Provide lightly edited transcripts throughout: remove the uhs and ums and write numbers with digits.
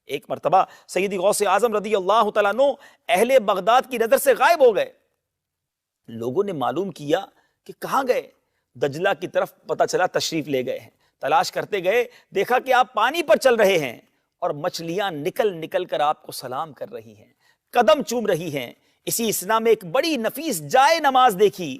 ایک مرتبہ سیدی غوث اعظم رضی اللہ تعالیٰ عنہ اہل بغداد کی نظر سے غائب ہو گئے. لوگوں نے معلوم کیا کہ کہاں گئے. دجلہ کی طرف پتہ چلا تشریف لے گئے ہیں. تلاش کرتے گئے، دیکھا کہ آپ پانی پر چل رہے ہیں اور مچھلیاں نکل نکل کر آپ کو سلام کر رہی ہیں، قدم چوم رہی ہیں. اسی اسنا میں ایک بڑی نفیس جائے نماز دیکھی،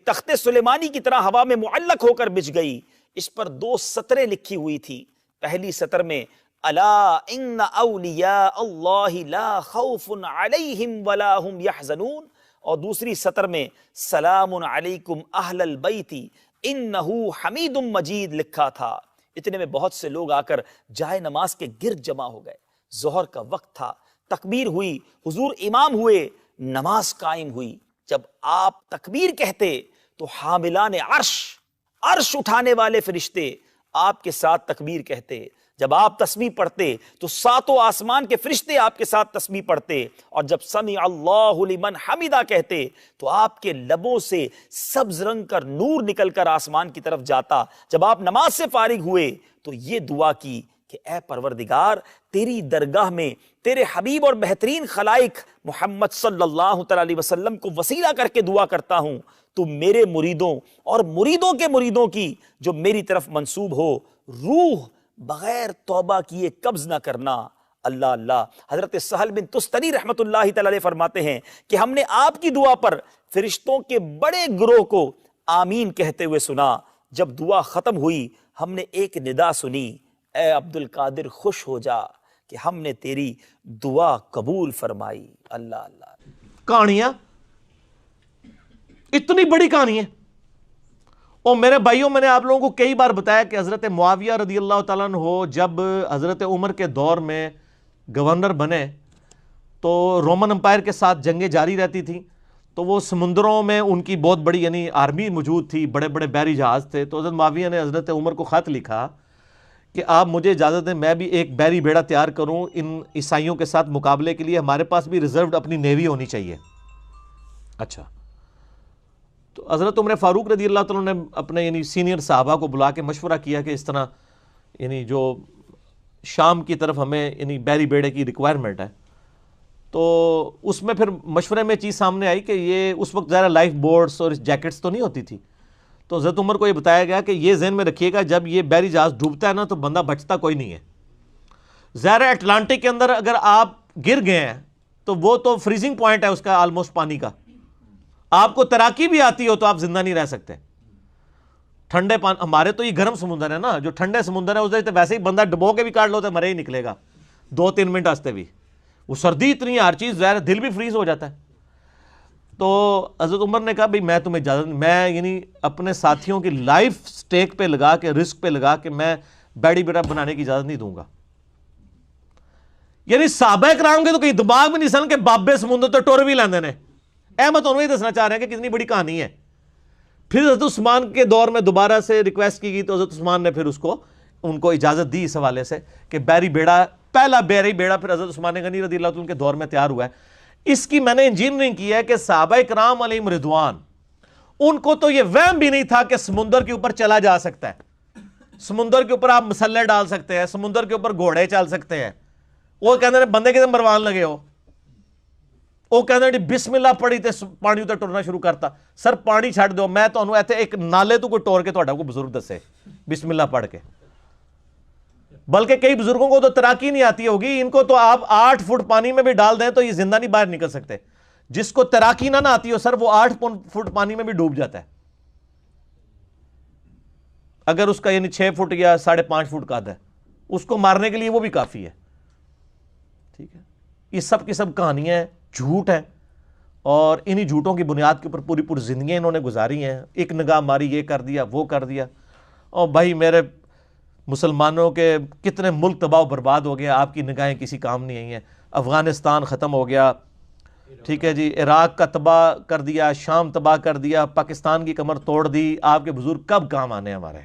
تخت سلیمانی کی طرح ہوا میں معلق ہو کر بچھ گئی. اس پر 2 سطریں لکھی ہوئی تھی. پہلی سطر میں الا ان اولیاء اللہ لا خوف علیہم ولا هم یحزنون، اور دوسری سطر میں سلام علیکم اہل البیت انہ حمید مجید لکھا تھا. اتنے میں بہت سے لوگ آ کر جائے نماز کے گرد جمع ہو گئے. ظہر کا وقت تھا، تکبیر ہوئی، حضور امام ہوئے، نماز قائم ہوئی. جب آپ تکبیر کہتے تو حاملان عرش اٹھانے والے فرشتے آپ کے ساتھ تکبیر کہتے. جب آپ تسبیح پڑھتے تو 7 آسمان کے فرشتے آپ کے ساتھ تسبیح پڑھتے. اور جب سمع اللہ لمن حمدہ کہتے تو آپ کے لبوں سے سبز رنگ کا نور نکل کر آسمان کی طرف جاتا. جب آپ نماز سے فارغ ہوئے تو یہ دعا کی کہ اے پروردگار، تیری درگاہ میں تیرے حبیب اور بہترین خلائق محمد صلی اللہ تعالی علیہ وسلم کو وسیلہ کر کے دعا کرتا ہوں، تو میرے مریدوں اور مریدوں کے مریدوں کی جو میری طرف منسوب ہو، روح بغیر توبہ کیے قبض نہ کرنا. اللہ اللہ. حضرت سہل بن تستری رحمت اللہ تعالی علیہ فرماتے ہیں کہ ہم نے آپ کی دعا پر فرشتوں کے بڑے گروہ کو آمین کہتے ہوئے سنا. جب دعا ختم ہوئی ہم نے ایک ندا سنی، اے عبد القادر خوش ہو جا کہ ہم نے تیری دعا قبول فرمائی. اللہ اللہ. کہانیاں اتنی بڑی کہانی ہے. اور میرے بھائیوں، میں نے آپ لوگوں کو کئی بار بتایا کہ حضرت معاویہ رضی اللہ تعالیٰ عنہ جب حضرت عمر کے دور میں گورنر بنے تو رومن امپائر کے ساتھ جنگیں جاری رہتی تھیں. تو وہ سمندروں میں ان کی بہت بڑی یعنی آرمی موجود تھی، بڑے بڑے بحری جہاز تھے. تو حضرت معاویہ نے حضرت عمر کو خط لکھا کہ آپ مجھے اجازت دیں میں بھی ایک بحری بیڑا تیار کروں ان عیسائیوں کے ساتھ مقابلے کے لیے، ہمارے پاس بھی ریزروڈ اپنی نیوی ہونی چاہیے. اچھا. تو حضرت عمر فاروق رضی اللہ تعالیٰ نے اپنے یعنی سینئر صحابہ کو بلا کے مشورہ کیا کہ اس طرح یعنی جو شام کی طرف ہمیں یعنی بحری بیڑے کی ریکوائرمنٹ ہے. تو اس میں پھر مشورے میں چیز سامنے آئی کہ یہ اس وقت ظاہر لائف بورڈز اور جیکٹس تو نہیں ہوتی تھی. تو حضرت عمر کو یہ بتایا گیا کہ یہ ذہن میں رکھیے گا جب یہ بحری جہاز ڈوبتا ہے نا تو بندہ بچتا کوئی نہیں ہے. ظاہر اٹلانٹک کے اندر اگر آپ گر گئے ہیں تو وہ تو فریزنگ پوائنٹ ہے اس کا آلموسٹ پانی کا. آپ کو تیراکی بھی آتی ہو تو آپ زندہ نہیں رہ سکتے. ٹھنڈے پانی، ہمارے تو یہ گرم سمندر ہے نا، جو ٹھنڈے سمندر ہے اسے ویسے ہی بندہ ڈبو کے بھی کاٹ لو تو مرے ہی نکلے گا 2-3 منٹ واسطے بھی. وہ سردی اتنی ہے، ہر چیز ظاہر دل بھی فریز ہو جاتا ہے. تو حضرت عمر نے کہا بھئی میں تمہیں اجازت، میں یعنی اپنے ساتھیوں کی لائف سٹیک پہ لگا کے، رسک پہ لگا کے میں بیڑی بیڑا بنانے کی اجازت نہیں دوں گا. یعنی صحابہ کرام کے تو کہیں دماغ میں نہیں سن کہ بابے سمندر تو ٹور بھی لیندے نے. میں تو انہوں ہی دسنا چاہ رہے ہیں کہ کتنی بڑی کہانی ہے. پھر حضرت عثمان کے دور میں دوبارہ سے ریکویسٹ کی گئی تو حضرت عثمان نے پھر ان کو اجازت دی اس حوالے سے کہ بحری بیڑا، پہلا بحری بیڑا پھر حضرت عثمان غنی رضی اللہ عنہ کے دور میں تیار ہوا ہے. اس کی میں نے انجینئرنگ کی ہے کہ صحابہ کرام علیہم رضوان ان کو تو یہ وہم بھی نہیں تھا کہ سمندر کے اوپر چلا جا سکتا ہے. سمندر کے اوپر آپ مسلح ڈال سکتے ہیں، سمندر کے اوپر گھوڑے چل سکتے ہیں. وہ کہتے ہیں بندے کے مروان لگے ہو، وہ کہتے ہیں بسم اللہ پڑھی تے پانی اتنے ٹرنا شروع کرتا. سر پانی چھڑ دو، میں تو ایتھے ایک نالے تو کوئی ٹور کے تو کو بزرگ دسے بسم اللہ پڑھ کے. بلکہ کئی بزرگوں کو تو تیراکی نہیں آتی ہوگی، ان کو تو آپ 8 فٹ پانی میں بھی ڈال دیں تو یہ زندہ نہیں باہر نکل سکتے. جس کو تیراکی نہ آتی ہو سر وہ 8 فٹ پانی میں بھی ڈوب جاتا ہے اگر اس کا یعنی 6 فٹ یا 5.5 فٹ قد ہے. اس کو مارنے کے لیے وہ بھی کافی ہے. ٹھیک ہے. یہ سب کی سب کہانیاں ہیں، جھوٹ ہیں، اور انہی جھوٹوں کی بنیاد کے اوپر پوری پوری زندگیاں انہوں نے گزاری ہیں. ایک نگاہ ماری، یہ کر دیا وہ کر دیا. اور بھائی میرے مسلمانوں کے کتنے ملک تباہ و برباد ہو گیا، آپ کی نگاہیں کسی کام نہیں آئی ہیں. افغانستان ختم ہو گیا، ٹھیک ہے جی، عراق کا تباہ کر دیا، شام تباہ کر دیا، پاکستان کی کمر توڑ دی. آپ کے بزرگ کب کام آنے ہمارے؟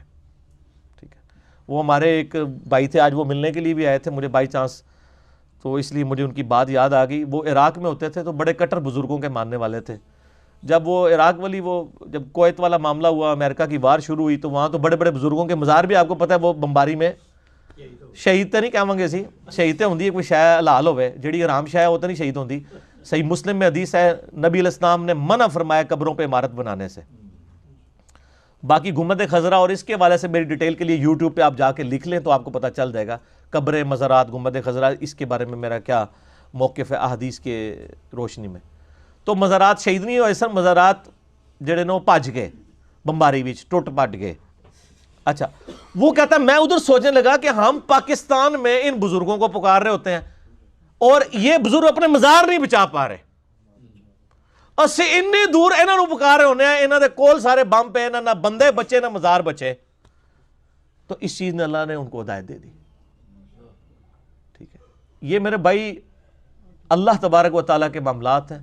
ٹھیک ہے. وہ ہمارے ایک بھائی تھے، آج وہ ملنے کے لیے بھی آئے تھے مجھے بائی چانس، تو اس لیے مجھے ان کی بات یاد آ گئی. وہ عراق میں ہوتے تھے تو بڑے کٹر بزرگوں کے ماننے والے تھے. جب وہ عراق والی جب کویت والا معاملہ ہوا، امریکہ کی وار شروع ہوئی، تو وہاں تو بڑے بڑے بزرگوں کے مزار بھی آپ کو پتہ ہے وہ بمباری میں ਸ਼ਹੀਦ ਤਾਂ ਨਹੀਂ ਕਹਾਂਗੇ ਅਸੀਂ, ਸ਼ਹੀਦ ਤੇ ਹੁੰਦੀ ਹੈ ਕੋਈ ਸ਼ੈ ਹਲਾਲ ਹੋਵੇ, ਜਿਹੜੀ ਹਰਾਮ ਸ਼ੈ ਉਹ ਤਾਂ نہیں شہید ہوتی. صحیح مسلم میں حدیث ہے نبی علیہ السلام نے منع فرمایا قبروں پہ عمارت بنانے سے. باقی گنبد خضرا اور اس کے حوالے سے میری ڈیٹیل کے لیے یوٹیوب پہ آپ جا کے لکھ لیں تو آپ کو پتہ چل جائے گا قبر مزارات گنبد خضرا اس کے بارے میں میرا کیا موقف ہے احادیث کے روشنی میں. تو مزارات شہید نہیں ہوئے سن, مزارات جڑے نو بھج گئے بمباری وچ ٹوٹ پٹ گئے. اچھا وہ کہتا ہے میں ادھر سوچنے لگا کہ ہم پاکستان میں ان بزرگوں کو پکار رہے ہوتے ہیں اور یہ بزرگ اپنے مزار نہیں بچا پا رہے, اسی انی دور انہاں نو پکار رہے ہونے ہیں, انہاں دے کول سارے بم پہ, نہ بندے بچے نہ مزار بچے. تو اس چیز نے اللہ نے ان کو ہدایت دے دی. ٹھیک ہے, یہ میرے بھائی اللہ تبارک و تعالیٰ کے معاملات ہیں.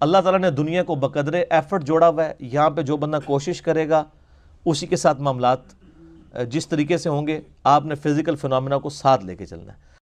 اللہ تعالیٰ نے دنیا کو بقدر ایفرٹ جوڑا ہوا ہے. یہاں پہ جو بندہ کوشش کرے گا اسی کے ساتھ معاملات جس طریقے سے ہوں گے, آپ نے فزیکل فنامنا کو ساتھ لے کے چلنا ہے.